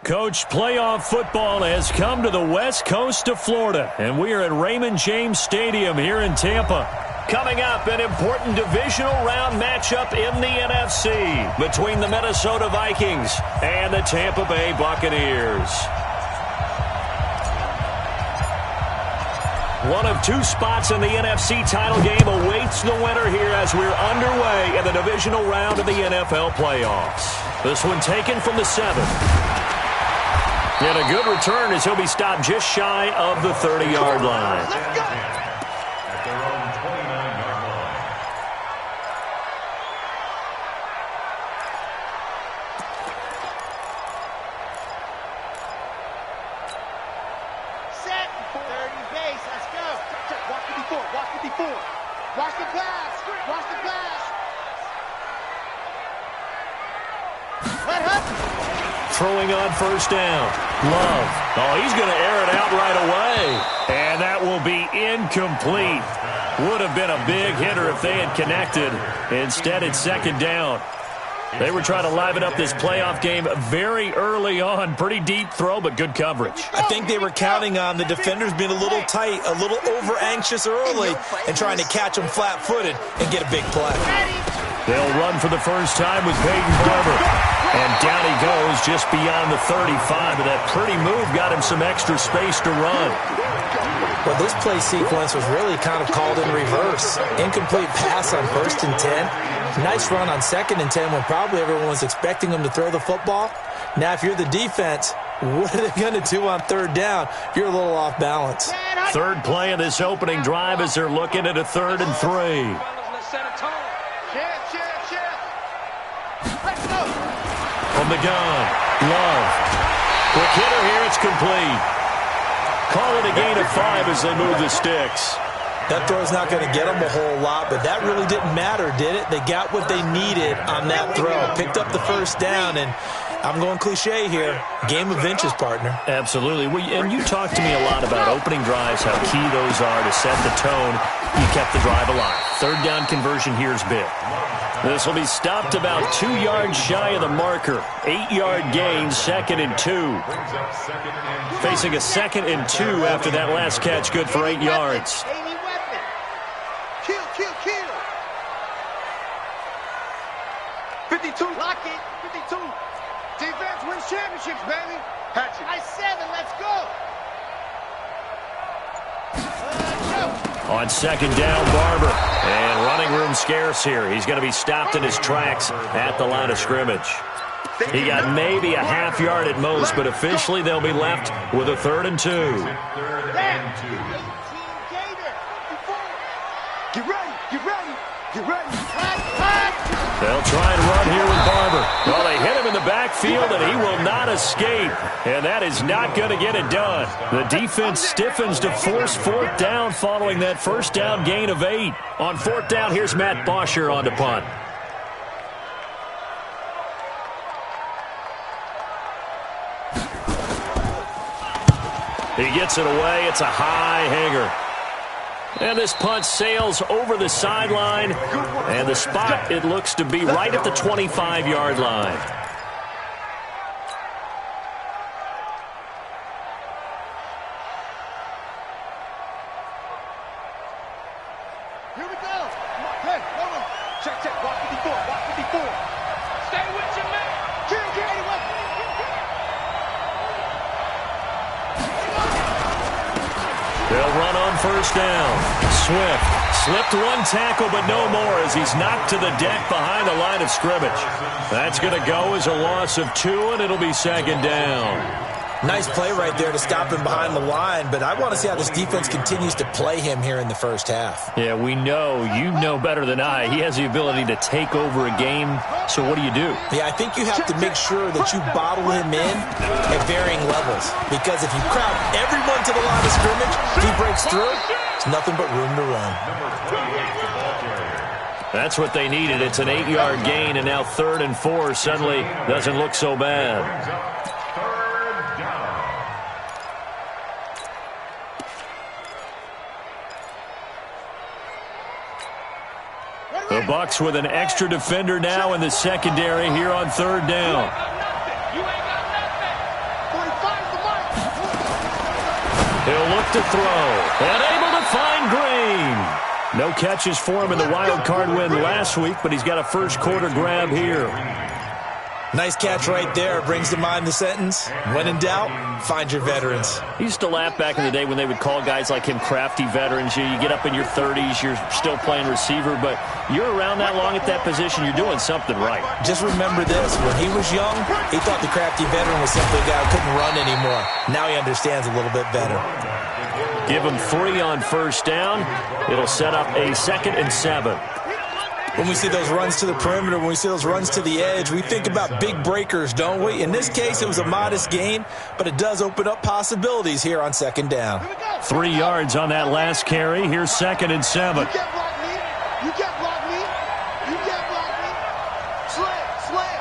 Coach, playoff football has come to the west coast of Florida, and we are at Raymond James Stadium here in Tampa. Coming up, an important divisional round matchup in the NFC between the Minnesota Vikings and the Tampa Bay Buccaneers. One of two spots in the NFC title game awaits the winner here as we're underway in the divisional round of the NFL playoffs. This one taken from the 7th. And a good return as he'll be stopped just shy of the 30-yard line. Let's go. At their own 29-yard line. Set. 30 base. Let's go. Check. Watch the before. Watch the before. Watch the pass. Watch the pass. Let up. Throwing on first down. Love. Oh, he's going to air it out right away. And that will be incomplete. Would have been a big hitter if they had connected. Instead, it's second down. They were trying to liven up this playoff game very early on. Pretty deep throw, but good coverage. I think they were counting on the defenders being a little tight, a little over-anxious early, and trying to catch them flat-footed and get a big play. They'll run for the first time with Peyton Barber. And down he goes just beyond the 35. But that pretty move got him some extra space to run. Well, this play sequence was really kind of called in reverse. Incomplete pass on 1st and 10. Nice run on 2nd and 10 when probably everyone was expecting him to throw the football. Now, if you're the defense, what are they going to do on 3rd down? You're a little off balance. Third play of this opening drive as they're looking at a 3rd and 3. From the gun, Love. Quick hitter here, it's complete. Call it a gain of 5 as they move the sticks. That throw's not going to get them a whole lot, but that really didn't matter, did it? They got what they needed on that throw. Picked up the first down, and I'm going cliche here. Game of inches, partner. Absolutely. And you talked to me a lot about opening drives, how key those are to set the tone. You kept the drive alive. 3rd down conversion here is big. This will be stopped about 2 yards shy of the marker. 8-yard gain, 2nd and 2. Facing a 2nd and 2 after that last catch, good for 8 yards. Kill, kill, kill. 52. Lock it. 52. Defense wins championships, baby. Hatchet. I 7. Let's go. On 2nd down, Barber. And running room scarce here. He's going to be stopped in his tracks at the line of scrimmage. He got maybe a half yard at most, but officially they'll be left with a 3rd and 2. Get ready, get ready, get ready. They'll try and run here with Barber. Well, they hit him in the backfield, and he will not escape. And that is not going to get it done. The defense stiffens to force 4th down following that first down gain of 8. On 4th down, here's Matt Bosher on to punt. He gets it away. It's a high hanger. And this punt sails over the sideline. And the spot, it looks to be right at the 25-yard line. Here we go. Hey, hold on. Check, check. Watch 54. Watch 54. Stay with your man. Kill, They'll run on first down. Swift slipped one tackle, but no more as he's knocked to the deck behind the line of scrimmage. That's going to go as a loss of 2, and it'll be 2nd down. Nice play right there to stop him behind the line, but I want to see how this defense continues to play him here in the first half. Yeah, we know. You know better than I. He has the ability to take over a game, so what do you do? Yeah, I think you have to make sure that you bottle him in at varying levels, because if you crowd everyone to the line of scrimmage, if he breaks through, it's nothing but room to run. That's what they needed. It's an 8-yard gain, and now 3rd and 4 suddenly doesn't look so bad. The Bucs with an extra defender now in the secondary here on 3rd down. He'll look to throw. And able to find Green. No catches for him in the wild card win last week, but he's got a first quarter grab here. Nice catch right there. Brings to mind the sentence, when in doubt, find your veterans. He used to laugh back in the day when they would call guys like him crafty veterans. You get up in your 30s, you're still playing receiver, but you're around that long at that position, you're doing something right. Just remember this. When he was young, he thought the crafty veteran was simply a guy who couldn't run anymore. Now he understands a little bit better. Give him 3 on first down. It'll set up a 2nd and 7. When we see those runs to the perimeter, when we see those runs to the edge, we think about big breakers, don't we? In this case, it was a modest gain, but it does open up possibilities here on 2nd down. 3 yards on that last carry. Here's 2nd and 7. You can't block me. You can't block me. You can't block me. Slam.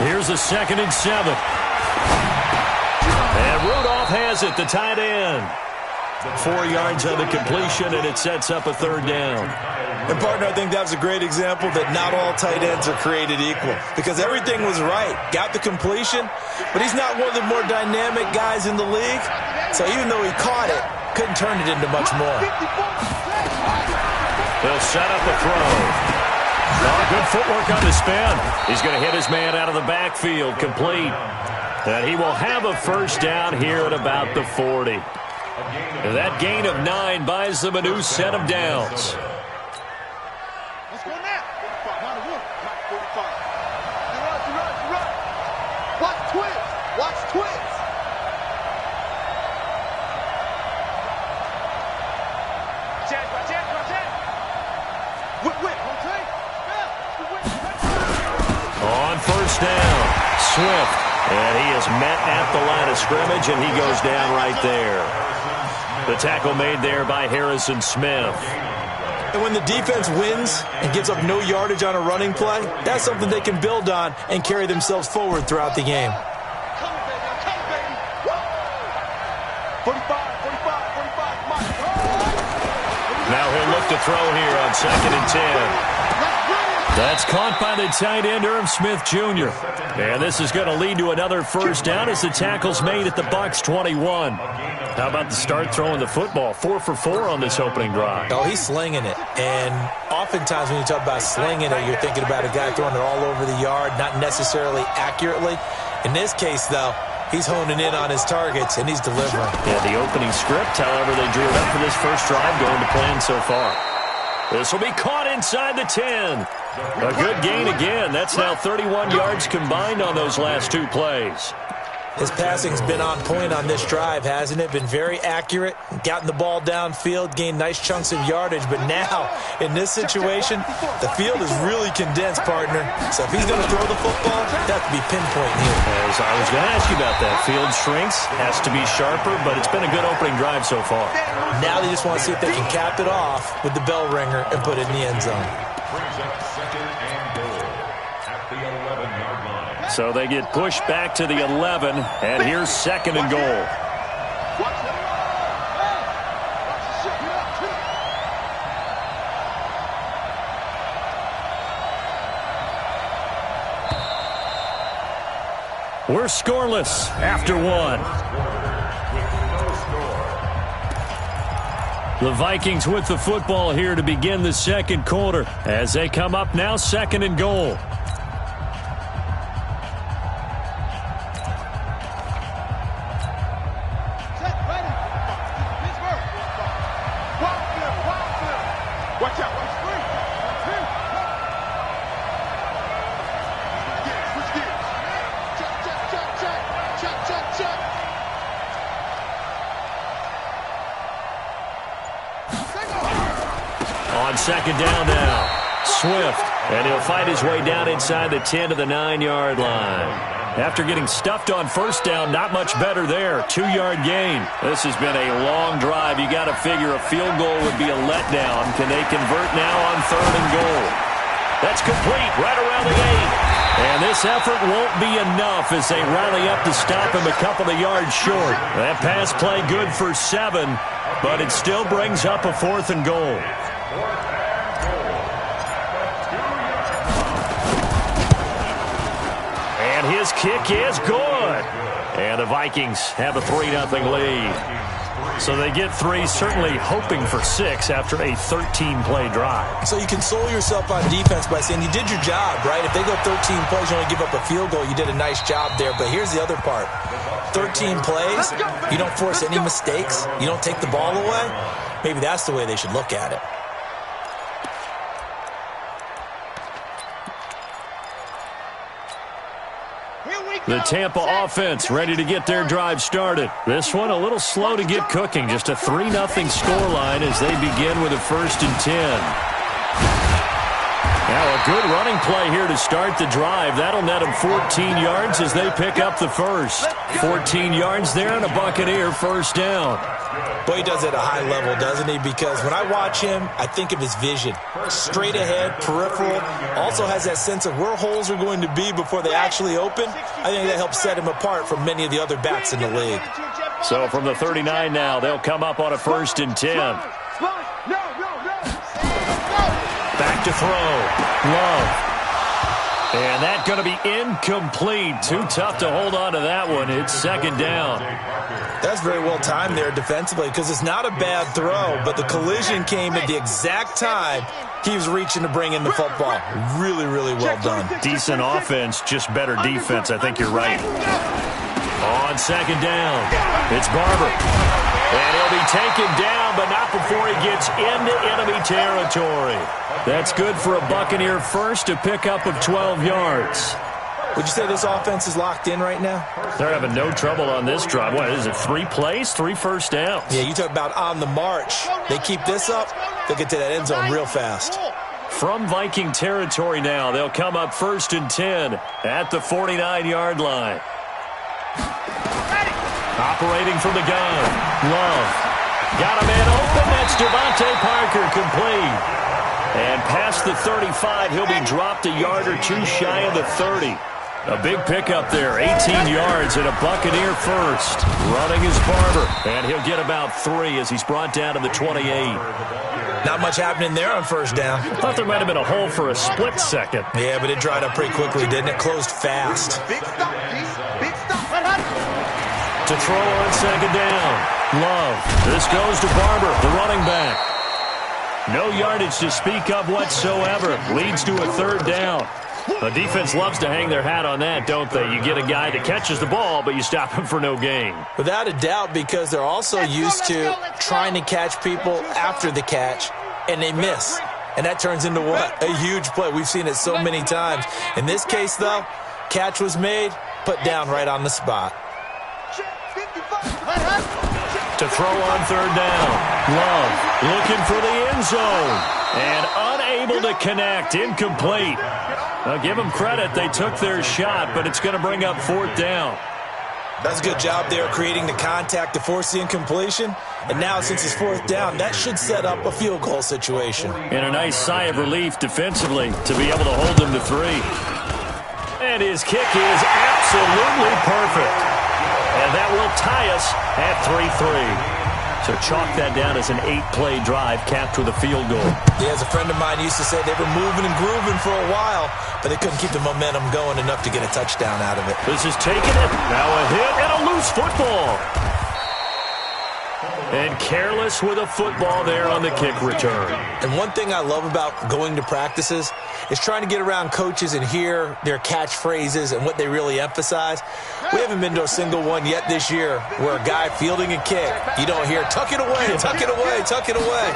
Here's a 2nd and 7. And Rudolph has it, the tight end. 4 yards on the completion, and it sets up a 3rd down. And, partner, I think that was a great example that not all tight ends are created equal because everything was right. Got the completion, but he's not one of the more dynamic guys in the league. So even though he caught it, couldn't turn it into much more. He'll set up a throw. Oh, good footwork on the spin. He's going to hit his man out of the backfield, complete. And he will have a first down here at about the 40. And that gain of 9 buys them a new set of downs. Let's go now. 45. You run. Watch twins. Whip. On first down, Swift. And he is met at the line of scrimmage, and he goes down right there. The tackle made there by Harrison Smith. And when the defense wins and gives up no yardage on a running play, that's something they can build on and carry themselves forward throughout the game. Come on, baby. Woo! 45. Now he'll look to throw here on 2nd and 10. That's caught by the tight end, Irv Smith Jr. And this is going to lead to another first down as the tackle's made at the Bucs 21. How about the start throwing the football? 4 for 4 on this opening drive. Oh, he's slinging it. And oftentimes when you talk about slinging it, you're thinking about a guy throwing it all over the yard, not necessarily accurately. In this case, though, he's honing in on his targets, and he's delivering. Yeah, the opening script, however, they drew it up for this first drive going to plan so far. This will be caught inside the 10. A good gain again. That's now 31 yards combined on those last 2 plays. His passing's been on point on this drive, hasn't it? Been very accurate, gotten the ball downfield, gained nice chunks of yardage. But now, in this situation, the field is really condensed, partner. So if he's going to throw the football, that has to be pinpoint here. As I was going to ask you about that. Field shrinks, has to be sharper, but it's been a good opening drive so far. Now they just want to see if they can cap it off with the bell ringer and put it in the end zone. Brings up 2nd and goal at the 11-yard line. So they get pushed back to the 11, and here's 2nd and goal. We're scoreless after 1. The Vikings with the football here to begin the second quarter as they come up now 2nd and goal. Watch out. Switch gears. Check. On 2nd down now, Swift, and he'll fight his way down inside the 10 to the 9-yard line. After getting stuffed on first down, not much better there. 2-yard gain. This has been a long drive. You got to figure a field goal would be a letdown. Can they convert now on 3rd and goal? That's complete right around the 8. And this effort won't be enough as they rally up to stop him a couple of yards short. That pass play good for 7, but it still brings up a 4th and goal. And his kick is good. And the Vikings have a 3-0 lead. So they get 3, certainly hoping for 6 after a 13-play drive. So you console yourself on defense by saying you did your job, right? If they go 13 plays, you only give up a field goal, you did a nice job there. But here's the other part. 13 plays, you don't force any mistakes, you don't take the ball away. Maybe that's the way they should look at it. The Tampa offense ready to get their drive started. This one a little slow to get cooking. Just a 3-0 scoreline as they begin with a 1st and 10. Now a good running play here to start the drive. That'll net them 14 yards as they pick up the first. 14 yards there and a Buccaneer 1st down. Boy, he does it at a high level, doesn't he? Because when I watch him, I think of his vision. Straight ahead, peripheral. Also has that sense of where holes are going to be before they actually open. I think that helps set him apart from many of the other backs in the league. So from the 39 now, they'll come up on a 1st and 10. Back to throw. Love. And that's going to be incomplete. Too tough to hold on to that one. It's 2nd down. That's very well timed there defensively because it's not a bad throw, but the collision came at the exact time he was reaching to bring in the football. Really, really well done. Decent offense, just better defense. I think you're right. On 2nd down, it's Barber. And he'll be taken down, but not before he gets into enemy territory. That's good for a Buccaneer first, a pickup of 12 yards. Would you say this offense is locked in right now? They're having no trouble on this drive. What is it, 3 plays, 3 first downs? Yeah, you talk about on the march. They keep this up, they'll get to that end zone real fast. From Viking territory now, they'll come up 1st and 10 at the 49-yard line. Operating from the gun, Love. Got a man open, that's Devontae Parker, complete. And past the 35, he'll be dropped a yard or 2 shy of the 30. A big pickup there, 18 yards and a Buccaneer first. Running is Barber, and he'll get about 3 as he's brought down to the 28. Not much happening there on 1st down. Thought there might have been a hole for a split second. Yeah, but it dried up pretty quickly, didn't it? Closed fast. Big stop, G. Big stop. To throw on 2nd down, Love. This goes to Barber, the running back. No yardage to speak of whatsoever. Leads to a 3rd down. The defense loves to hang their hat on that, don't they? You get a guy that catches the ball, but you stop him for no gain. Without a doubt, because they're also used to trying to catch people after the catch, and they miss. And that turns into what? A huge play. We've seen it so many times. In this case, though, catch was made, put down right on the spot. To throw on 3rd down, Love looking for the end zone and unable to connect, incomplete. Now give them credit, they took their shot, but it's going to bring up 4th down. That's a good job there creating the contact to force the incompletion. And now since it's 4th down, that should set up a field goal situation. And a nice sigh of relief defensively to be able to hold them to 3. And his kick is absolutely perfect. And that will tie us at 3-3. So chalk that down as an 8-play drive capped with a field goal. Yeah, as a friend of mine used to say, they were moving and grooving for a while, but they couldn't keep the momentum going enough to get a touchdown out of it. This is taking it. Now a hit and a loose football. And careless with a football there on the kick return. And one thing I love about going to practices is trying to get around coaches and hear their catchphrases and what they really emphasize. We haven't been to a single one yet this year where a guy fielding a kick, you don't hear, tuck it away, tuck it away, tuck it away.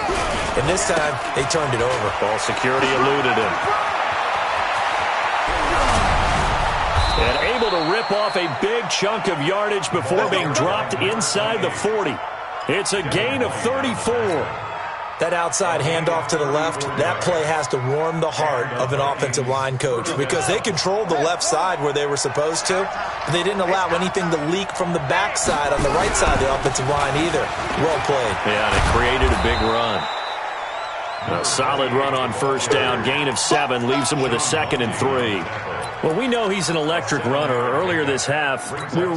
And this time, they turned it over. Ball security eluded him. And able to rip off a big chunk of yardage before being dropped inside the 40. It's a gain of 34. That outside handoff to the left, that play has to warm the heart of an offensive line coach because they controlled the left side where they were supposed to, but they didn't allow anything to leak from the backside on the right side of the offensive line either. Well played. Yeah, they created a big run. A solid run on 1st down, gain of 7, leaves them with a 2nd and 3. Well, we know he's an electric runner. Earlier this half, you were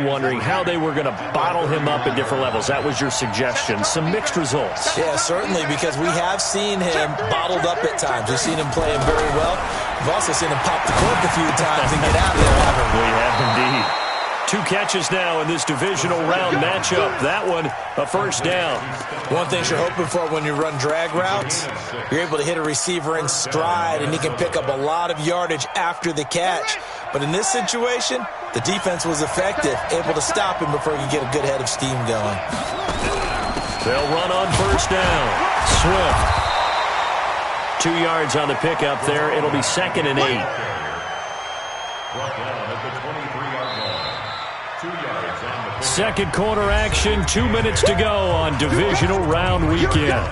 wondering how they were going to bottle him up at different levels. That was your suggestion. Some mixed results. Yeah, certainly, because we have seen him bottled up at times. We've seen him playing very well. We've also seen him pop the cork a few times and get out of there, haven't we? We have indeed. 2 catches now in this divisional round matchup. That one, a first down. One thing you're hoping for when you run drag routes, you're able to hit a receiver in stride, and he can pick up a lot of yardage after the catch. But in this situation, the defense was effective, able to stop him before he could get a good head of steam going. They'll run on first down. Swift. 2 yards on the pickup there. It'll be 2nd and 8. Second quarter action, 2 minutes to go on divisional round weekend.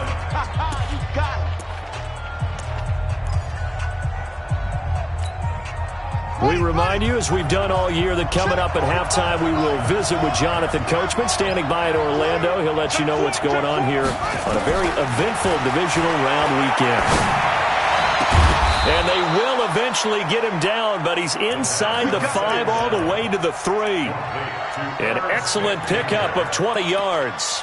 We remind you, as we've done all year, that coming up at halftime, we will visit with Jonathan Coachman, standing by in Orlando. He'll let you know what's going on here on a very eventful divisional round weekend. And they will eventually get him down, but he's inside the 5 all the way to the 3. An excellent pickup of 20 yards.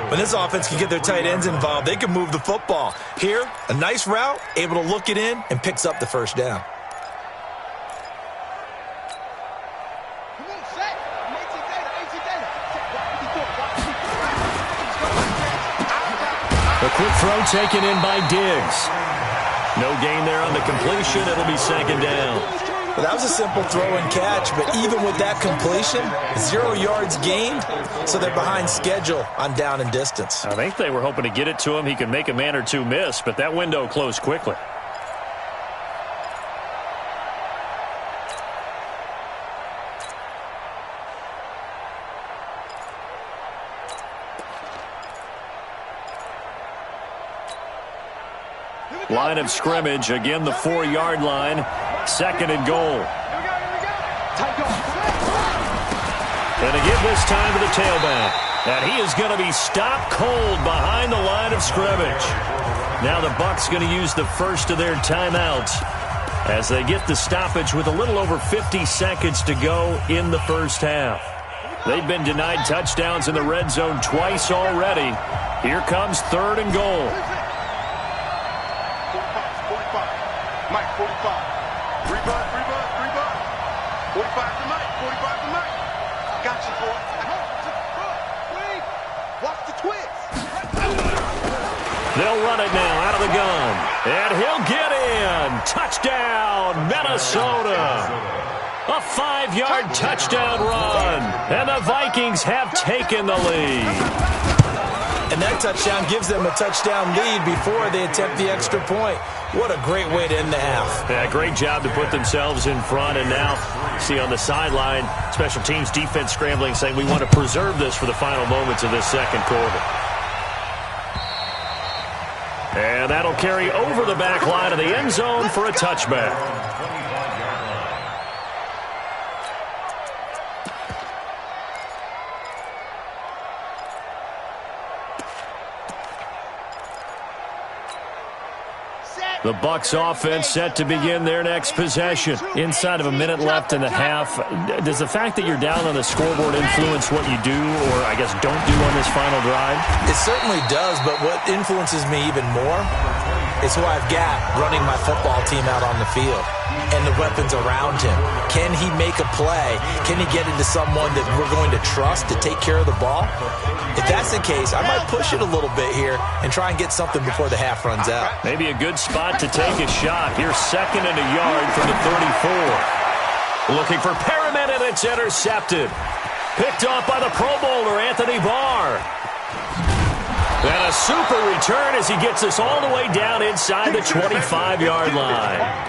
When this offense can get their tight ends involved, they can move the football. Here, a nice route, able to look it in, and picks up the first down. A quick throw taken in by Diggs. No gain there on the completion. It'll be 2nd down. Well, that was a simple throw and catch, but even with that completion, 0 yards gained, so they're behind schedule on down and distance. I think they were hoping to get it to him. He could make a man or two miss, but that window closed quickly. Line of scrimmage, again the 4-yard line, 2nd and goal. And again this time to the tailback. And he is going to be stopped cold behind the line of scrimmage. Now the Bucs going to use the first of their timeouts as they get the stoppage with a little over 50 seconds to go in the first half. They've been denied touchdowns in the red zone twice already. Here comes 3rd and goal. Mike, 45. Rebound. 45 to Mike. 45 to Mike. Got you, boy. Watch the twist. They'll run it now out of the gun. And he'll get in. Touchdown, Minnesota. A 5-yard touchdown run. And the Vikings have taken the lead. And that touchdown gives them a touchdown lead before they attempt the extra point. What a great way to end the half. Yeah, great job to put themselves in front. And now, see on the sideline, special teams defense scrambling, saying we want to preserve this for the final moments of this second quarter. And that'll carry over the back line of the end zone for a touchback. The Bucs offense set to begin their next possession. Inside of a minute left in the half. Does the fact that you're down on the scoreboard influence what you do, or I guess don't do on this final drive? It certainly does, but what influences me even more is who I've got running my football team out on the field and the weapons around him. Can he make a play? Can he get into someone that we're going to trust to take care of the ball? If that's the case, I might push it a little bit here and try and get something before the half runs out. Maybe a good spot to take a shot. Here's 2nd and a yard from the 34. Looking for Perriman, and it's intercepted. Picked off by the Pro Bowler, Anthony Barr. And a super return as he gets us all the way down inside the 25-yard line.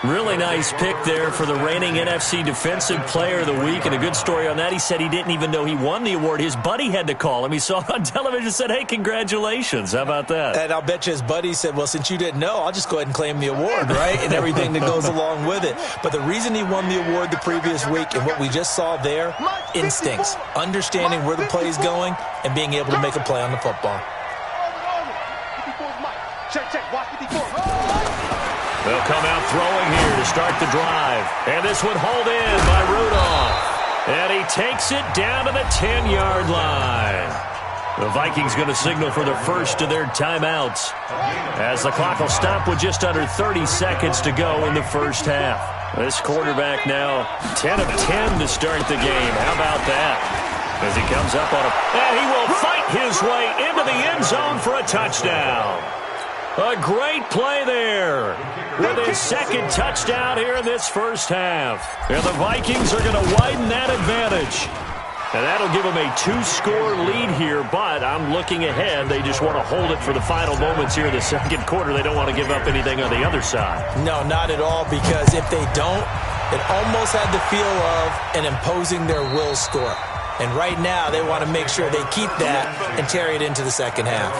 Really nice pick there for the reigning NFC Defensive Player of the Week. And a good story on that, he said he didn't even know he won the award. His buddy had to call him. He saw it on television and said, hey, congratulations. How about that? And I'll bet you his buddy said, well, since you didn't know, I'll just go ahead and claim the award, right? And everything that goes along with it. But the reason he won the award the previous week and what we just saw there, instincts, understanding where the play is going and being able to make a play on the football. Check. Watch 54. They'll come out throwing here to start the drive. And this one hauled in by Rudolph. And he takes it down to the 10-yard line. The Vikings going to signal for the first of their timeouts as the clock will stop with just under 30 seconds to go in the first half. This quarterback now 10 of 10 to start the game. How about that? As he comes up on and he will fight his way into the end zone for a touchdown. A great play there with his second touchdown here in this first half. And the Vikings are going to widen that advantage. And that'll give them a 2-score lead here, but I'm looking ahead. They just want to hold it for the final moments here in the second quarter. They don't want to give up anything on the other side. No, not at all, because if they don't, it almost had the feel of an imposing their will score. And right now, they want to make sure they keep that and carry it into the second half.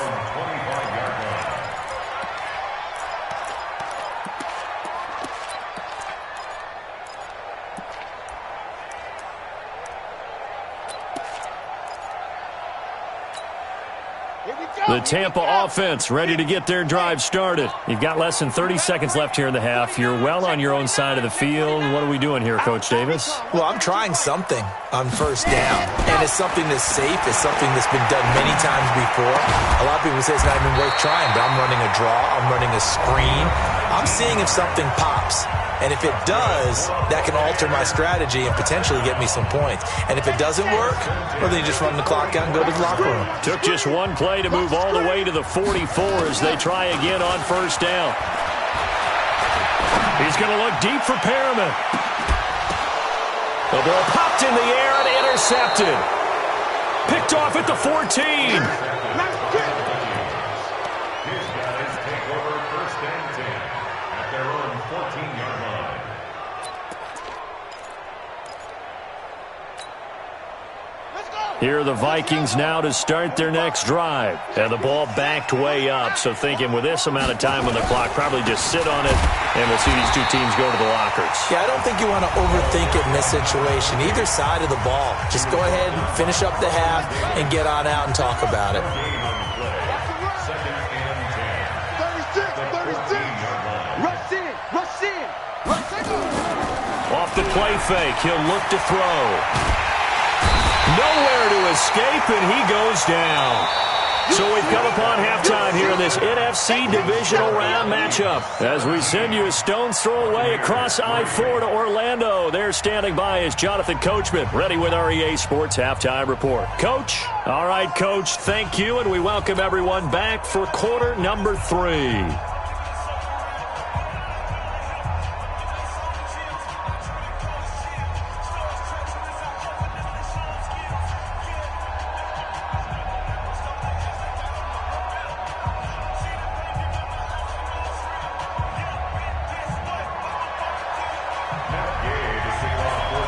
The Tampa offense ready to get their drive started. You've got less than 30 seconds left here in the half. You're well on your own side of the field. What are we doing here, Coach Davis? Well, I'm trying something on first down, and it's something that's safe. It's something that's been done many times before. A lot of people say it's not even worth trying, but I'm running a draw. I'm running a screen. I'm seeing if something pops. And if it does, that can alter my strategy and potentially get me some points. And if it doesn't work, well, then you just run the clock out and go to the locker room. Took just one play to move all the way to the 44 as they try again on first down. He's going to look deep for Perriman. The ball popped in the air and intercepted. Picked off at the 14. Here are the Vikings now to start their next drive. And the ball backed way up, so thinking with this amount of time on the clock, probably just sit on it, and we'll see these two teams go to the lockers. Yeah, I don't think you want to overthink it in this situation. Either side of the ball. Just go ahead and finish up the half and get on out and talk about it. 36. Rush in. Rush in. Off the play fake, he'll look to throw. Nowhere to escape, and he goes down. So we've come upon halftime here in this NFC divisional round matchup. As we send you a stone's throw away across I-4 to Orlando. There standing by is Jonathan Coachman, ready with our EA Sports Halftime Report. Coach? All right, Coach, thank you, and we welcome everyone back for quarter number 3.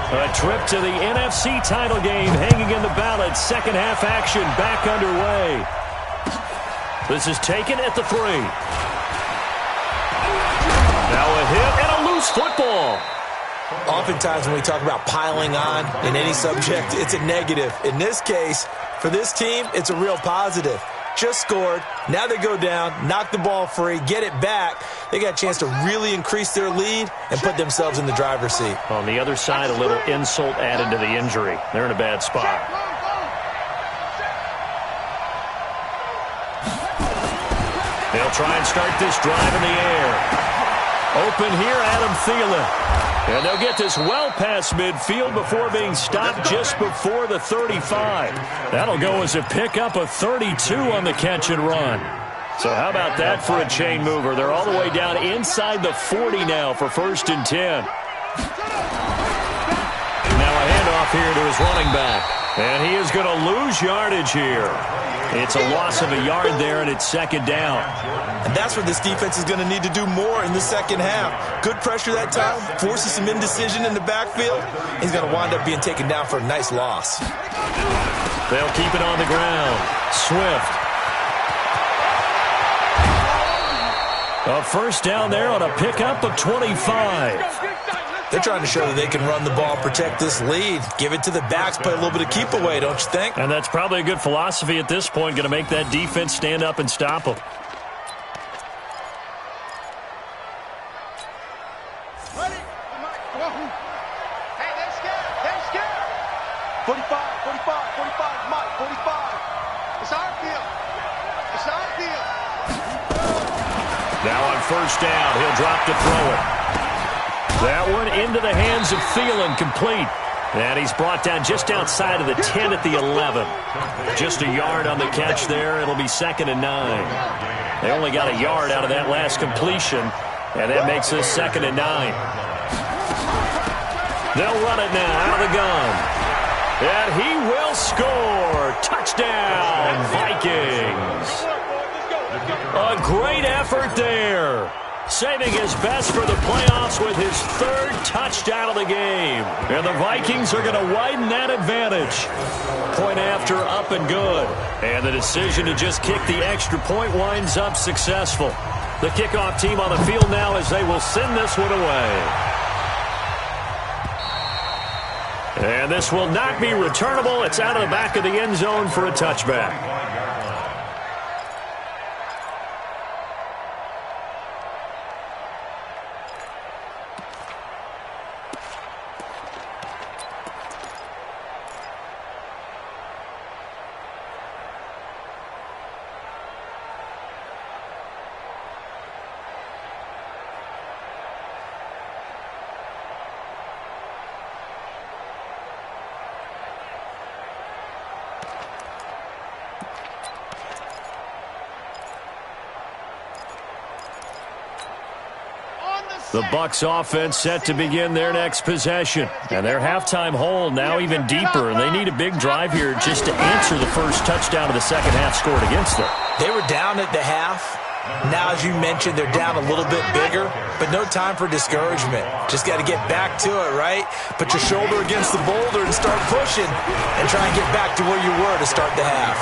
A trip to the NFC title game hanging in the balance. Second half action back underway. This is taken at the 3. Now a hit and a loose football. Oftentimes when we talk about piling on in any subject, it's a negative. In this case, for this team, it's a real positive. Just scored. Now they go down, knock the ball free, get it back. They got a chance to really increase their lead and put themselves in the driver's seat. On the other side, a little insult added to the injury. They're in a bad spot. They'll try and start this drive in the air. Open here, Adam Thielen. And they'll get this well past midfield before being stopped just before the 35. That'll go as a pickup of 32 on the catch and run. So how about that for a chain mover? They're all the way down inside the 40 now for 1st and 10. Now a handoff here to his running back. And he is going to lose yardage here. It's a loss of a yard there, and it's 2nd down. And that's where this defense is going to need to do more in the second half. Good pressure that time, forces some indecision in the backfield. He's going to wind up being taken down for a nice loss. They'll keep it on the ground. Swift. A 1st down there on a pickup of 25. They're trying to show that they can run the ball, protect this lead, give it to the backs, play a little bit of keep away, don't you think? And that's probably a good philosophy at this point, going to make that defense stand up and stop them. Ready? Hey, they're scared. They're scared. 45, 45, 45, Mike, 45. It's our field. It's our field. Now on 1st down, he'll drop to throw it. That one into the hands of Thielen, complete. And he's brought down just outside of the 10 at the 11. Just a yard on the catch there. It'll be 2nd and 9. They only got a yard out of that last completion, and that makes this 2nd and 9. They'll run it now out of the gun. And he will score. Touchdown, Vikings. A great effort there. Saving his best for the playoffs with his 3rd touchdown of the game. And the Vikings are going to widen that advantage. Point after, up and good. And the decision to just kick the extra point winds up successful. The kickoff team on the field now as they will send this one away. And this will not be returnable. It's out of the back of the end zone for a touchback. The Bucs offense set to begin their next possession. And their halftime hole now even deeper. And they need a big drive here just to answer the first touchdown of the second half scored against them. They were down at the half. Now, as you mentioned, they're down a little bit bigger, but no time for discouragement. Just got to get back to it, right? Put your shoulder against the boulder and start pushing and try and get back to where you were to start the half.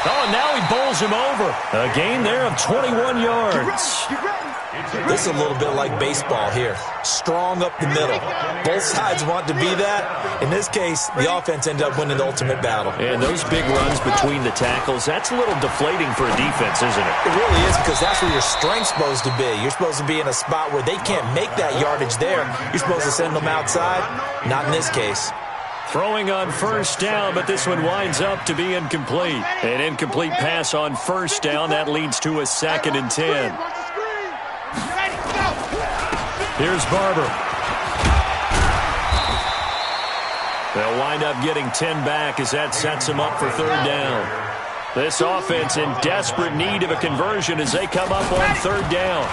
Oh, and now he bowls him over. A gain there of 21 yards. This is a little bit like baseball here. Strong up the middle. Both sides want to be that. In this case, the offense ended up winning the ultimate battle. And those big runs between the tackles, that's a little deflating for a defense, isn't it? It really is, because that's where your strength's supposed to be. You're supposed to be in a spot where they can't make that yardage there. You're supposed to send them outside. Not in this case. Throwing on first down, but this one winds up to be incomplete. An incomplete pass on first down. That leads to a 2nd and 10. Here's Barber. They'll wind up getting 10 back as that sets them up for 3rd down. This offense in desperate need of a conversion as they come up on 3rd down.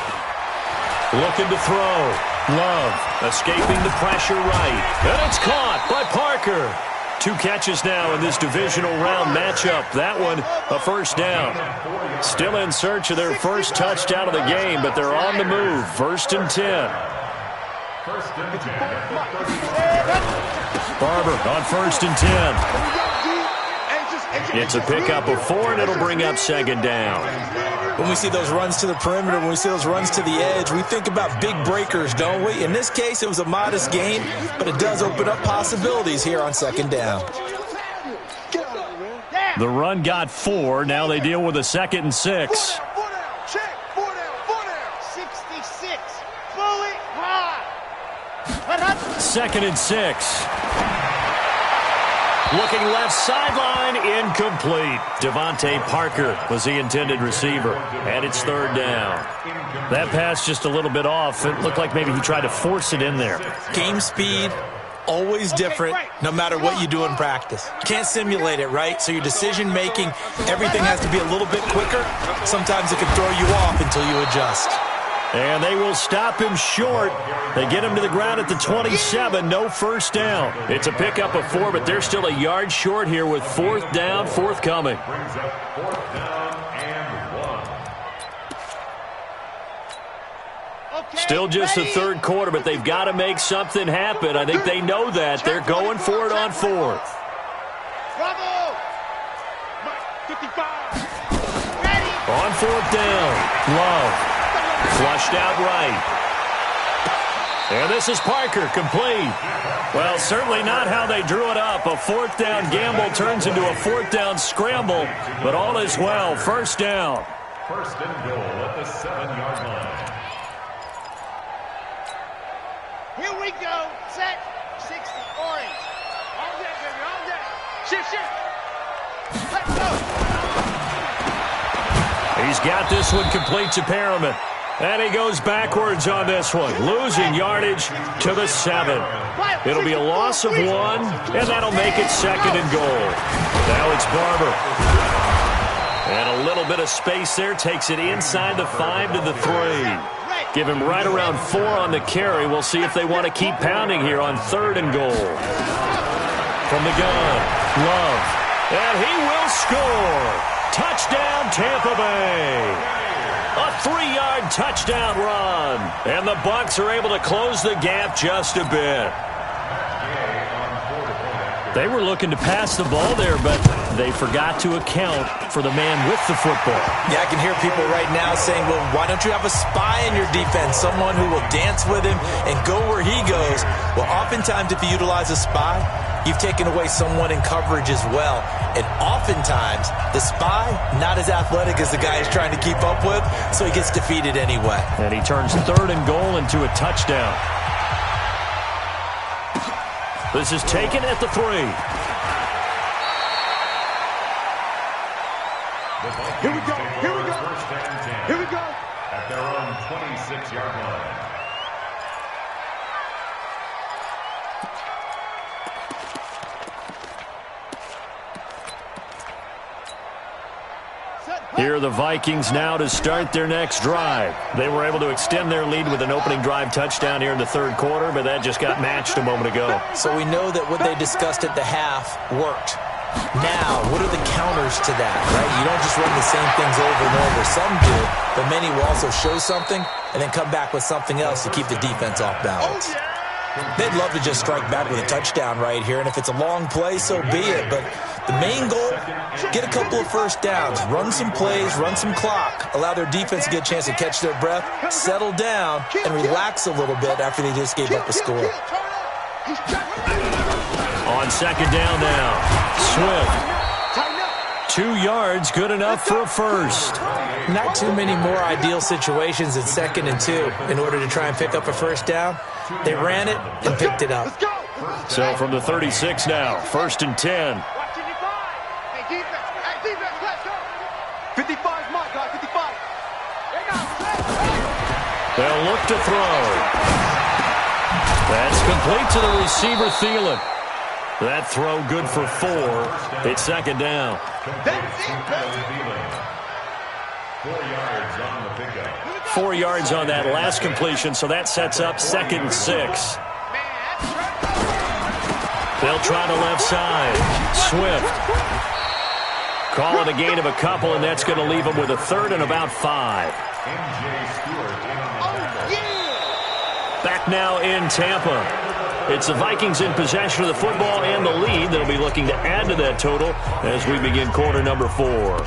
Looking to throw. Love escaping the pressure right. And it's caught by Parker. 2 catches now in this divisional round matchup. That one a first down. Still in search of their first touchdown of the game, but they're on the move. 1st and 10. Barber on 1st and 10. It's a pickup of 4, and it'll bring up 2nd down. When we see those runs to the perimeter, when we see those runs to the edge, we think about big breakers, don't we? In this case, it was a modest gain, but it does open up possibilities here on 2nd down. The run got 4. Now they deal with a 2nd and 6. 2nd and 6. Looking left sideline, incomplete. Devontae Parker was the intended receiver, and it's 3rd down. That pass just a little bit off. It looked like maybe he tried to force it in there. Game speed, always different, no matter what you do in practice. Can't simulate it, right? So your decision-making, everything has to be a little bit quicker. Sometimes it can throw you off until you adjust. And they will stop him short. They get him to the ground at the 27. No first down. It's a pickup of 4, but they're still a yard short here with 4th down forthcoming. Still just the 3rd quarter, but they've got to make something happen. I think they know that. They're going for it on 4th. On 4th down, Love. Flushed out right. And this is Parker, complete. Well, certainly not how they drew it up. A 4th down gamble turns into a 4th down scramble, but all is well. 1st down. 1st and goal at the 7-yard line. Here we go. Set. 60 orange. All day, baby, all day. Shift. Let's go. He's got this one complete to Perriman. And he goes backwards on this one, losing yardage to the 7. It'll be a loss of 1, and that'll make it 2nd and goal. Now it's Barber. And a little bit of space there, takes it inside the 5 to the 3. Give him right around 4 on the carry. We'll see if they want to keep pounding here on 3rd and goal. From the gun, Love. And he will score. Touchdown, Tampa Bay. A 3-yard touchdown run. And the Bucs are able to close the gap just a bit. They were looking to pass the ball there, but they forgot to account for the man with the football. Yeah, I can hear people right now saying, well, why don't you have a spy in your defense, someone who will dance with him and go where he goes? Well, oftentimes if you utilize a spy, you've taken away someone in coverage as well. And oftentimes, the spy, not as athletic as the guy he's trying to keep up with, so he gets defeated anyway. And he turns 3rd and goal into a touchdown. This is taken at the 3. Here we go. Here we go. Here we go. At their own 26-yard line. Here are the Vikings now to start their next drive. They were able to extend their lead with an opening drive touchdown here in the 3rd quarter, but that just got matched a moment ago. So we know that what they discussed at the half worked. Now, what are the counters to that, right? You don't just run the same things over and over. Some do, but many will also show something and then come back with something else to keep the defense off balance. They'd love to just strike back with a touchdown right here, and if it's a long play, so be it. But the main goal, get a couple of first downs, run some plays, run some clock, allow their defense to get a chance to catch their breath, settle down, and relax a little bit after they just gave up a score. On 2nd down now, Swift. 2 yards, good enough for a first. Not too many more ideal situations in 2nd and 2 in order to try and pick up a first down. They ran it and picked it up. So from the 36 now, 1st and 10. 55's my guy, 55. They'll look to throw. That's complete to the receiver, Thielen. That throw good for 4. It's 2nd down. 4 yards on the pickup. 4 yards on that last completion, so that sets up 2nd and 6. They'll try the left side. Swift. Call it a gain of a couple, and that's going to leave them with a 3rd and about 5. Back now in Tampa. It's the Vikings in possession of the football and the lead. They'll be looking to add to that total as we begin quarter number 4.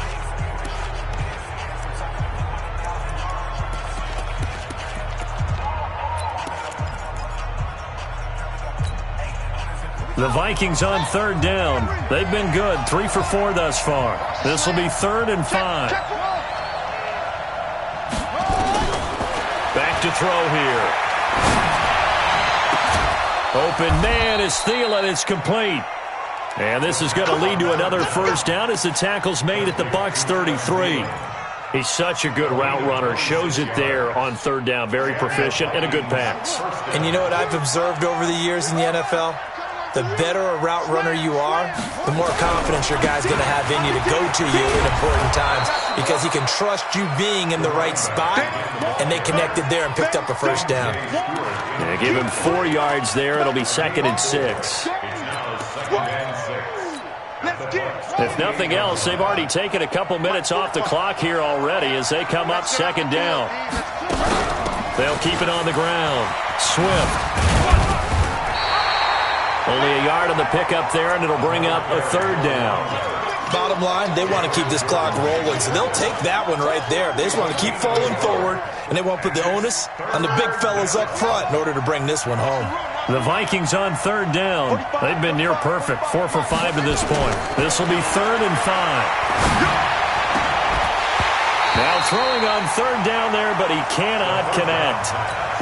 The Vikings on 3rd down. They've been good, 3 for 4 thus far. This will be 3rd and 5. Back to throw here. Open man is Thielen. It's complete. And this is going to lead to another first down as the tackle's made at the Bucs 33. He's such a good route runner. Shows it there on 3rd down. Very proficient and a good pass. And you know what I've observed over the years in the NFL? The better a route runner you are, the more confidence your guy's going to have in you to go to you in important times because he can trust you being in the right spot, and they connected there and picked up a first down. Yeah, give him 4 yards there. It'll be 2nd and 6. If nothing else, they've already taken a couple minutes off the clock here already as they come up 2nd down. They'll keep it on the ground. Swift. Only a yard on the pickup there, and it'll bring up a 3rd down. Bottom line, they want to keep this clock rolling, so they'll take that one right there. They just want to keep falling forward, and they won't put the onus on the big fellas up front in order to bring this one home. The Vikings on 3rd down. They've been near perfect, 4 for 5 to this point. This will be 3rd and 5. Now throwing on third down there, but he cannot connect.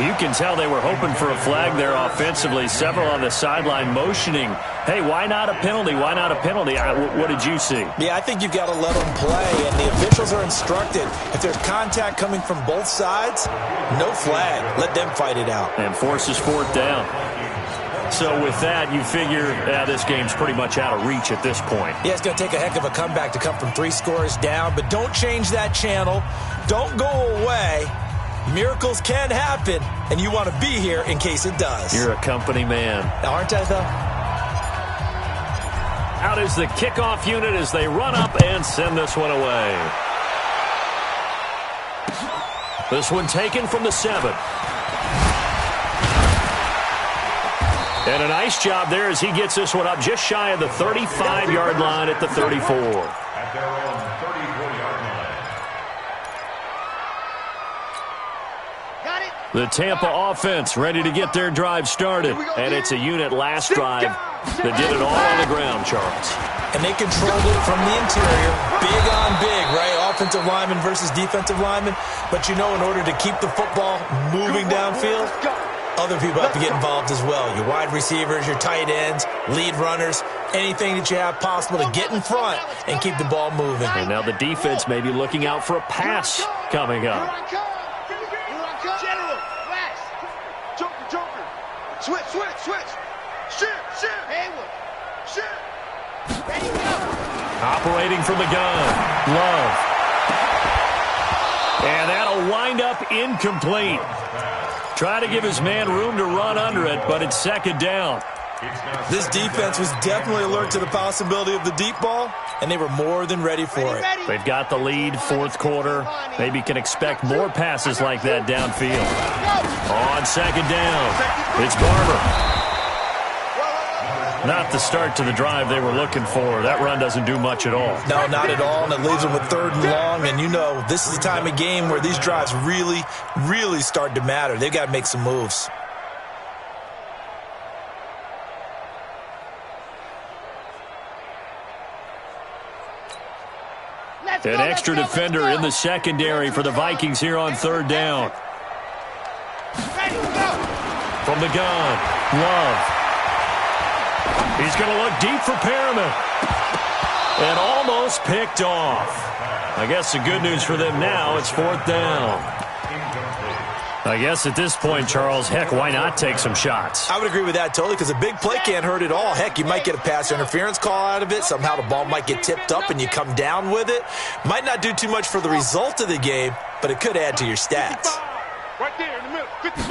You can tell they were hoping for a flag there offensively. Several on the sideline motioning, hey, why not a penalty? Why not a penalty? What did you see? Yeah, I think you've got to let them play, and the officials are instructed. If there's contact coming from both sides, no flag. Let them fight it out. And forces fourth down. So with that, you figure this game's pretty much out of reach at this point. Yeah, it's going to take a heck of a comeback to come from 3 scores down, but don't change that channel. Don't go away. Miracles can happen, and you want to be here in case it does. You're a company man. Aren't I, though? Out is the kickoff unit as they run up and send this one away. This one taken from the 7. And a nice job there as he gets this one up just shy of the 35-yard line at the 34. At their own 34-yard line. Got it. The Tampa offense ready to get their drive started. And it's a unit last drive that did it all on the ground, Charles. And they controlled it from the interior. Big on big, right? Offensive lineman versus defensive lineman. But, you know, in order to keep the football moving downfield, other people have to get involved as well. Your wide receivers, your tight ends, lead runners, anything that you have possible to get in front and keep the ball moving. And now the defense may be looking out for a pass coming up. General, flash. Joker. Switch. Shoot. Haywood. Shoot. Ready, go. Operating from the gun. Love. And that'll wind up incomplete. Try to give his man room to run under it, but it's second down. This defense was definitely alert to the possibility of the deep ball, and they were more than ready for it. They've got the lead, fourth quarter. Maybe can expect more passes like that downfield. On second down, it's Barber. Not the start to the drive they were looking for. That run doesn't do much at all. No, not at all, and it leaves them with third and long. And you know, this is the time of game where these drives really, really start to matter. They've got to make some moves. An extra defender in the secondary for the Vikings here on third down. From the gun, Love. He's going to look deep for Perriman. And almost picked off. I guess the good news for them now, it's fourth down. I guess at this point, Charles, heck, why not take some shots? I would agree with that totally, because a big play can't hurt at all. Heck, you might get a pass interference call out of it. Somehow the ball might get tipped up and you come down with it. Might not do too much for the result of the game, but it could add to your stats. Right there in the middle. 55.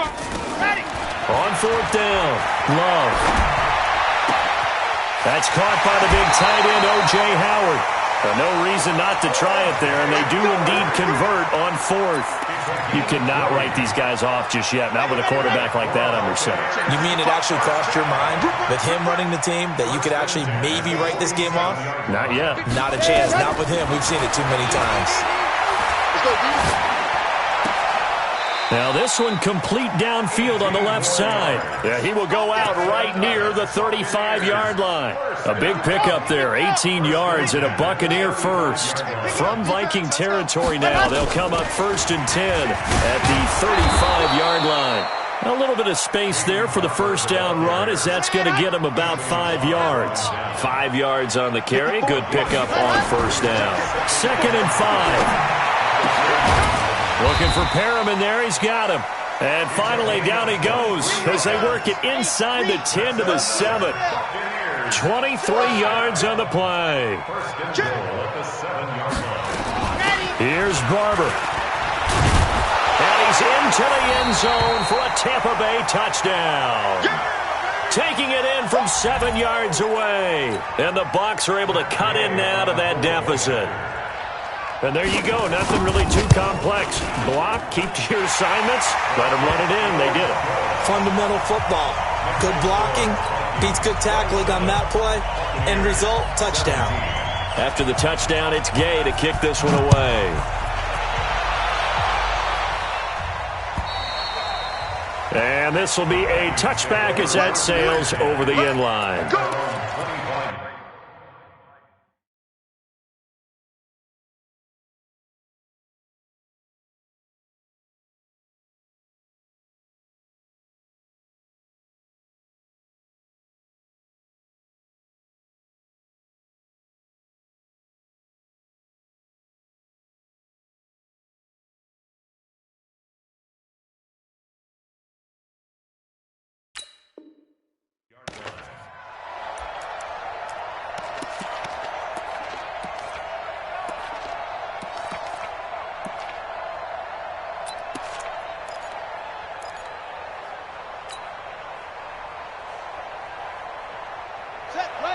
Ready. On fourth down, Love. That's caught by the big tight end, O.J. Howard. No reason not to try it there, and they do indeed convert on fourth. You cannot write these guys off just yet, not with a quarterback like that under center. You mean it actually crossed your mind with him running the team that you could actually maybe write this game off? Not yet. Not a chance. Not with him. We've seen it too many times. Let's go, dude. Now this one complete downfield on the left side. Yeah, he will go out right near the 35-yard line. A big pickup there, 18 yards and a Buccaneer first. From Viking territory now, they'll come up first and 10 at the 35-yard line. A little bit of space there for the first down run, as that's going to get him about 5 yards. 5 yards on the carry, good pickup on first down. Second and 5. Looking for Perriman there. He's got him. And finally, down he goes as they work it inside the 10 to the 7. 23 yards on the play. Here's Barber. And he's into the end zone for a Tampa Bay touchdown. Taking it in from 7 yards away. And the Bucs are able to cut in now to that deficit. And there you go. Nothing really too complex. Block, keep to your assignments, let them run it in. They did it. Fundamental football. Good blocking, beats good tackling on that play. End result, touchdown. After the touchdown, it's Gay to kick this one away. And this will be a touchback as that sails over the end line.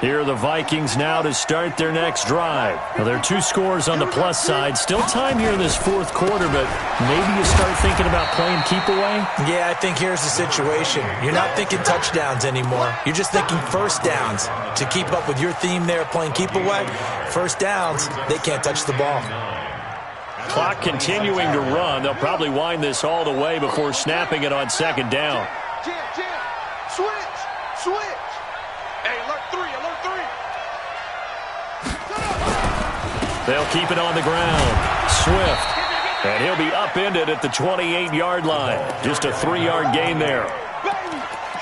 Here are the Vikings now to start their next drive. Now, there are 2 scores on the plus side. Still time here in this fourth quarter, but maybe you start thinking about playing keep away? Yeah, I think here's the situation. You're not thinking touchdowns anymore. You're just thinking first downs. To keep up with your theme there, playing keep away, first downs, they can't touch the ball. Clock continuing to run. They'll probably wind this all the way before snapping it on second down. Jam. Switch. Hey, alert 3. They'll keep it on the ground. Swift. And he'll be upended at the 28-yard line. Just a 3-yard gain there.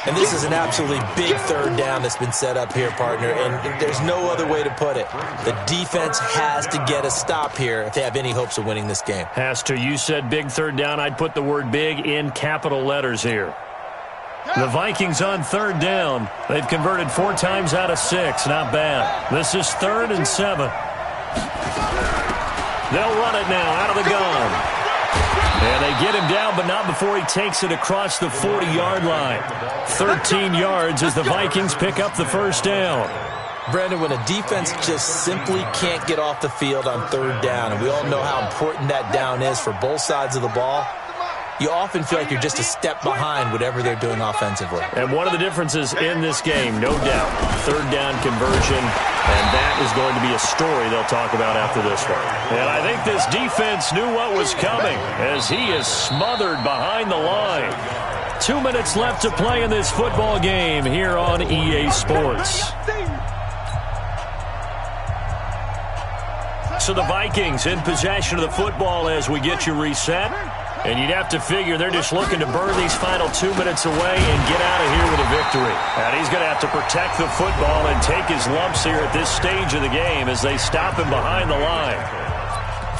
And this is an absolutely big third down that's been set up here, partner, and there's no other way to put it. The defense has to get a stop here if they have any hopes of winning this game. Has to. You said big third down. I'd put the word big in capital letters here. The Vikings on third down. They've converted 4 times out of 6. Not bad. This is 3rd and 7. They'll run it now out of the gun. And they get him down, but not before he takes it across the 40-yard line. 13 yards as the Vikings pick up the first down. Brandon, when a defense just simply can't get off the field on third down, and we all know how important that down is for both sides of the ball, you often feel like you're just a step behind whatever they're doing offensively. And one of the differences in this game, no doubt, third down conversion, and that is going to be a story they'll talk about after this one. And I think this defense knew what was coming as he is smothered behind the line. 2 minutes left to play in this football game here on EA Sports. So the Vikings in possession of the football as we get you reset. And you'd have to figure they're just looking to burn these final 2 minutes away and get out of here with a victory. And he's going to have to protect the football and take his lumps here at this stage of the game as they stop him behind the line.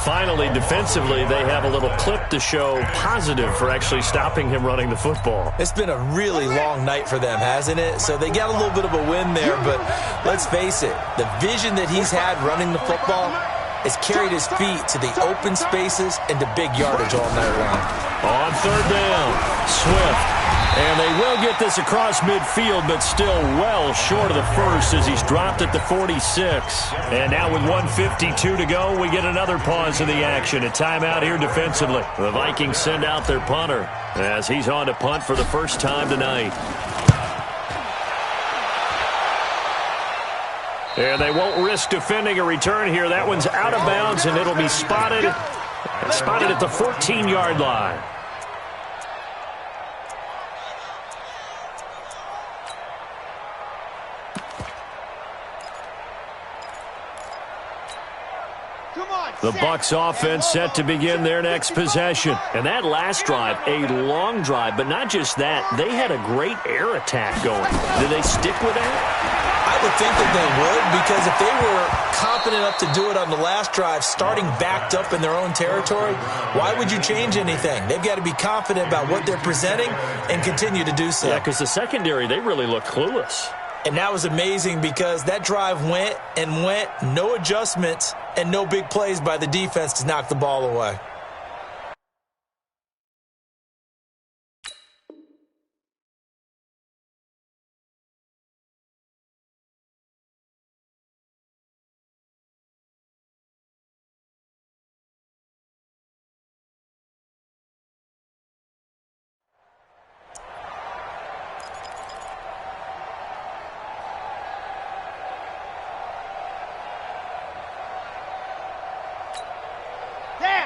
Finally, defensively, they have a little clip to show positive for actually stopping him running the football. It's been a really long night for them, hasn't it? So they got a little bit of a win there, but let's face it, the vision that he's had running the football has carried his feet to the open spaces and to big yardage all night long. On third down, Swift. And they will get this across midfield, but still well short of the first as he's dropped at the 46. And now with 1:52 to go, we get another pause in the action. A timeout here defensively. The Vikings send out their punter as he's on to punt for the first time tonight. And they won't risk defending a return here. That one's out of bounds, and it'll be spotted at the 14-yard line. The Bucs offense set to begin their next possession. And that last drive, a long drive, but not just that. They had a great air attack going. Did they stick with that? I would think that they would, because if they were confident enough to do it on the last drive, starting backed up in their own territory, why would you change anything? They've got to be confident about what they're presenting and continue to do so. Yeah, because the secondary, they really look clueless. And that was amazing because that drive went and went, no adjustments, and no big plays by the defense to knock the ball away.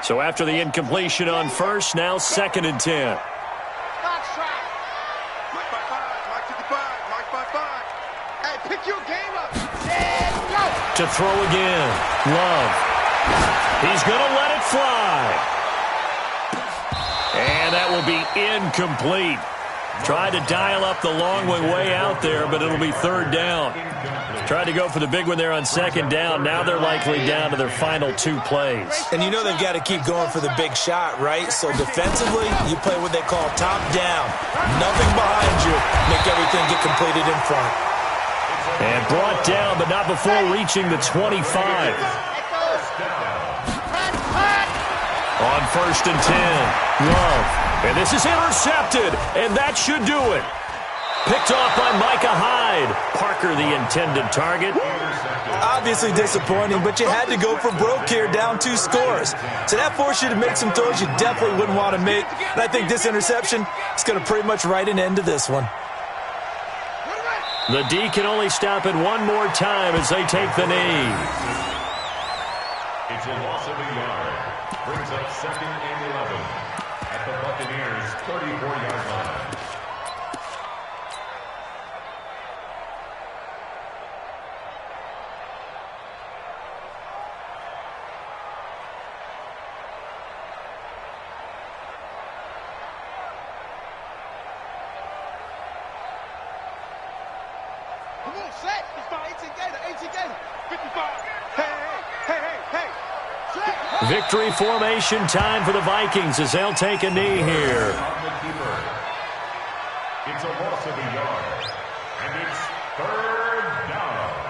So after the incompletion on first, now 2nd and 10. Mike by 5. Hey, pick your game up. And go. To throw again. Love. He's going to let it fly. And that will be incomplete. Tried to dial up the long way out there, but it'll be 3rd down. Tried to go for the big one there on 2nd down. Now they're likely down to their final 2 plays. And you know they've got to keep going for the big shot, right? So defensively, you play what they call top down. Nothing behind you. Make everything get completed in front. And brought down, but not before reaching the 25. On 1st and 10, Love. And this is intercepted, and that should do it. Picked off by Micah Hyde. Parker the intended target. Obviously disappointing, but you had to go for broke here, down 2 scores. So that forced you to make some throws you definitely wouldn't want to make. And I think this interception is going to pretty much write an end to this one. The D can only stop it one more time as they take the knee. It's a loss of a yard. Brings up 2nd and 11 at the Buccaneers' 34-yard line. Victory formation time for the Vikings as they'll take a knee here. It's a loss of a yard, and it's 3rd down.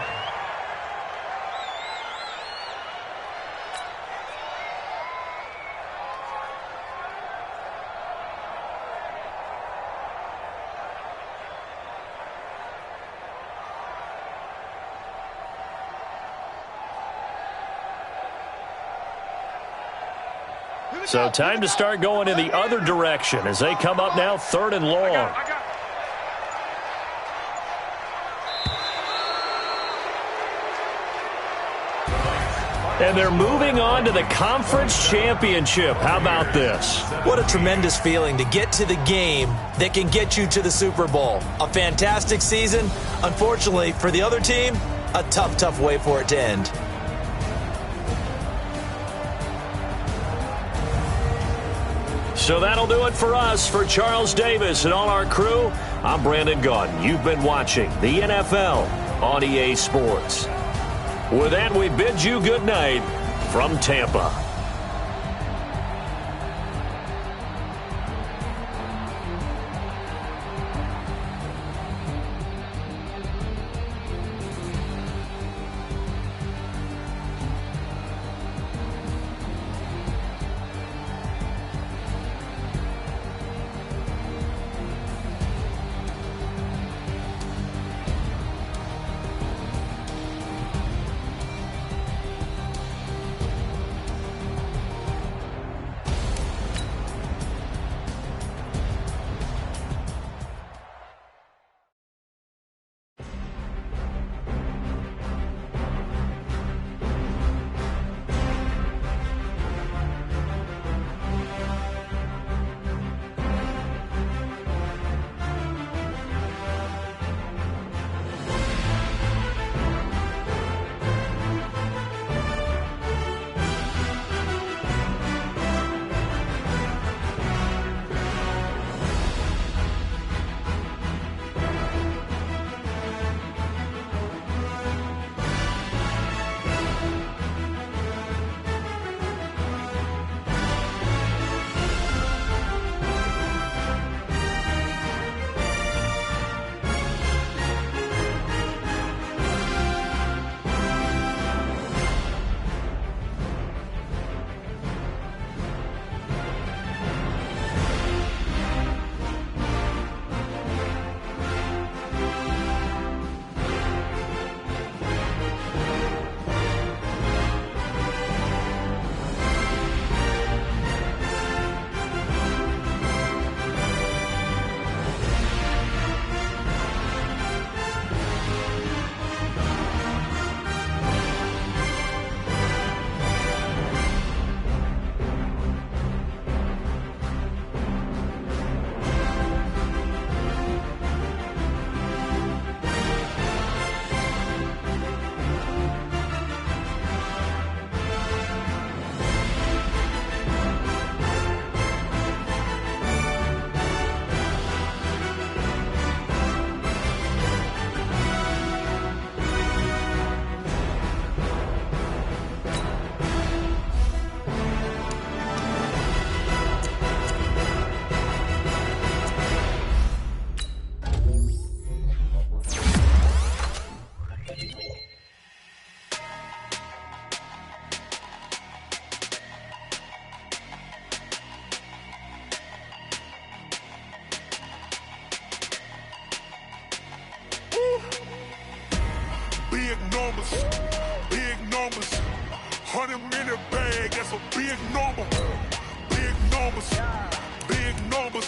So time to start going in the other direction as they come up now 3rd and long. And they're moving on to the conference championship. How about this? What a tremendous feeling to get to the game that can get you to the Super Bowl. A fantastic season. Unfortunately, for the other team, a tough, tough way for it to end. So that'll do it for us. For Charles Davis and all our crew, I'm Brandon Gaudin. You've been watching the NFL on EA Sports. With that, we bid you good night from Tampa. 100 minute bag, that's a big number. Big numbers, big numbers.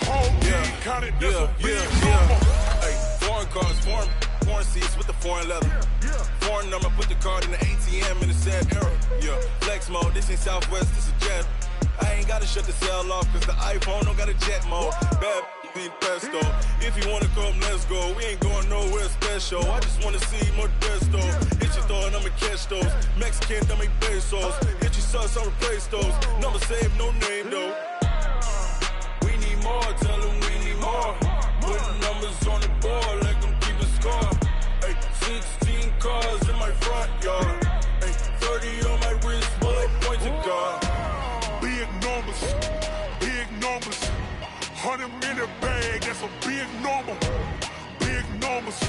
Whole team counted, that's a big number. Hey, foreign cars, foreign seats with the foreign leather. Foreign number, put the card in the ATM in the sad era. Yeah, flex mode, this ain't Southwest, this is jet. I ain't gotta shut the cell off, cause the iPhone don't got a jet mode. Bad need pesto. If you wanna come, let's go. We ain't going nowhere special. I just wanna see more desto. Hit your thought, I'ma catch those. Mexican, dummy pesos. Hit your sauce, I'll replace those. Number saved, no name though. We need more, tell them we need more. Putting numbers on the board, like them keep a score. Hey, 16 cars in my front yard. Hey, 30 on my wrist, bullet point to God. Big numbers, big numbers. 100 minute bag, that's a big number. Big numbers,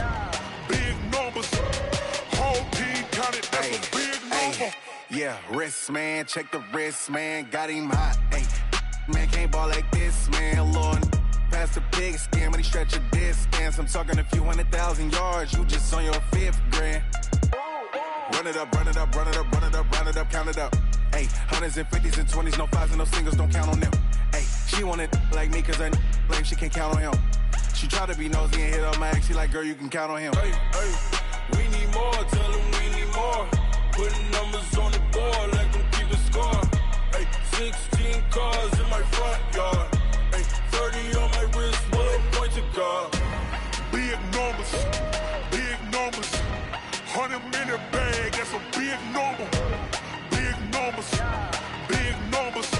big numbers. Whole team counted, that's a big number. Yeah, wrist man, check the wrist man, got him hot. Hey, man can't ball like this, man. Lord, past the pig skin, when he stretch a distance. I'm talking a few 100,000 yards, you just on your 5th grand. Run it up, run it up, run it up, run it up, run it up, count it up. Hey, hundreds and 50s and 20s, no 5s and no singles, don't count on them. Hey, she wanted like me cause her like she can't count on him. She tried to be nosy and hit her max, she like, girl, you can count on him. Hey, we need more, tell them we need more. Putting numbers on the board, like them keep a score. Hey, 16 cars in my front yard. Hey, 30 on my wrist, bullet point to God. Big numbers, big numbers. 100 minute bag, that's a big number. Big numbers, big numbers.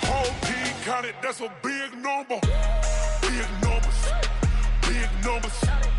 Whole team counted, that's a big number. Big numbers, big numbers.